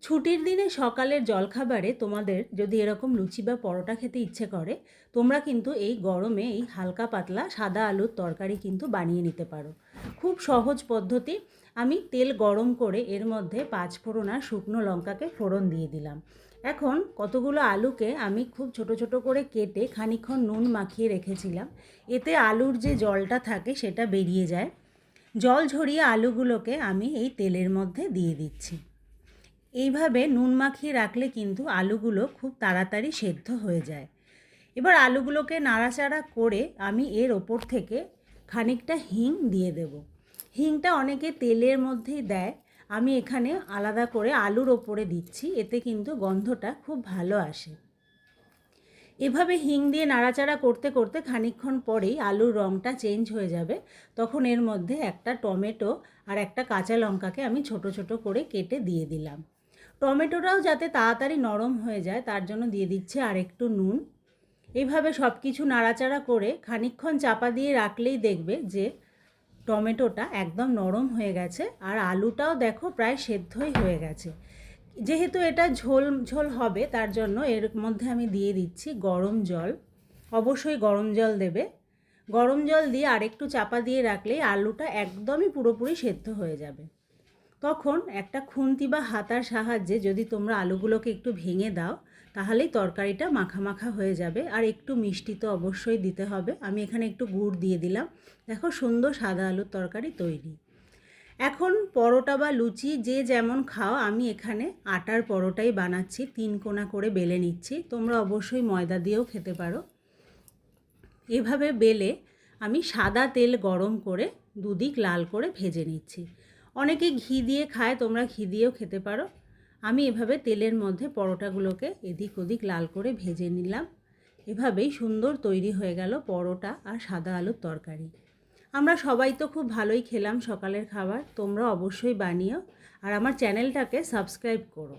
ছুটির দিনে সকালের জলখাবারে তোমাদের যদি এরকম লুচি বা পরোটা খেতে ইচ্ছে করে, তোমরা কিন্তু এই গরমে এই হালকা পাতলা সাদা আলুর তরকারি কিন্তু বানিয়ে নিতে পারো। খুব সহজ পদ্ধতি। আমি তেল গরম করে এর মধ্যে 5 ফোড়ন আর শুকনো লঙ্কাকে ফোড়ন দিয়ে দিলাম। এখন কতগুলো আলুকে আমি খুব ছোট ছোট করে কেটে খানিকক্ষণ নুন মাখিয়ে রেখেছিলাম। এতে আলুর যে জলটা থাকে সেটা বেরিয়ে যায়। জল ঝরিয়ে আলুগুলোকে আমি এই তেলের মধ্যে দিয়ে দিচ্ছি। এইভাবে নুন মাখিয়ে রাখলে কিন্তু আলুগুলো খুব তাড়াতাড়ি সেদ্ধ হয়ে যায়। এবার আলুগুলোকে নাড়াচাড়া করে আমি এর ওপর থেকে খানিকটা হিং দিয়ে দেব। হিংটা অনেকে তেলের মধ্যেই দেয়, আমি এখানে আলাদা করে আলুর ওপরে দিচ্ছি, এতে কিন্তু গন্ধটা খুব ভালো আসে। এভাবে হিং দিয়ে নাড়াচাড়া করতে করতে খানিকক্ষণ পরেই আলুর রঙটা চেঞ্জ হয়ে যাবে। তখন এর মধ্যে একটা টমেটো আর একটা কাঁচা লঙ্কাকে আমি ছোট ছোট করে কেটে দিয়ে দিলাম। টমেটোটাও যাতে তাড়াতাড়ি নরম হয়ে যায় তার জন্য দিয়ে দিচ্ছে আর একটু নুন। এইভাবে সব কিছু নাড়াচাড়া করে খানিকক্ষণ চাপা দিয়ে রাখলেই দেখবে যে টমেটোটা একদম নরম হয়ে গেছে আর আলুটাও দেখো প্রায় সেদ্ধই হয়ে গেছে। যেহেতু এটা ঝোল ঝোল হবে তার জন্য এর মধ্যে আমি দিয়ে দিচ্ছি গরম জল। অবশ্যই গরম জল দেবে। গরম জল দিয়ে আরেকটু চাপা দিয়ে রাখলেই আলুটা একদমই পুরোপুরি সেদ্ধ হয়ে যাবে। তখন একটা খুন্তি বা হাতার সাহায্যে যদি তোমরা আলুগুলোকে একটু ভেঙে দাও তাহলেই তরকারিটা মাখা মাখা হয়ে যাবে। আর একটু মিষ্টি তো অবশ্যই দিতে হবে, আমি এখানে একটু গুড় দিয়ে দিলাম। দেখো সুন্দর সাদা আলুর তরকারি তৈরি। এখন পরোটা বা লুচি যে যেমন খাও, আমি এখানে আটার পরোটাই বানাচ্ছি, 3 কোনা করে বেলে নিচ্ছি। তোমরা অবশ্যই ময়দা দিয়েও খেতে পারো। এভাবে বেলে আমি সাদা তেল গরম করে দুদিক লাল করে ভেজে নিচ্ছি। অনেকে ঘি দিয়ে খায়, তোমরা ঘি দিয়েও খেতে পারো। আমি এভাবে তেলের মধ্যে পরোটাগুলোকে এদিক ওদিক লাল করে ভেজে নিলাম। এভাবেই সুন্দর তৈরি হয়ে গেল পরোটা আর সাদা আলুর তরকারি। আমরা সবাই তো খুব ভালোই খেলাম সকালের খাবার। তোমরা অবশ্যই বানিও আর আমার চ্যানেলটাকে সাবস্ক্রাইব করো।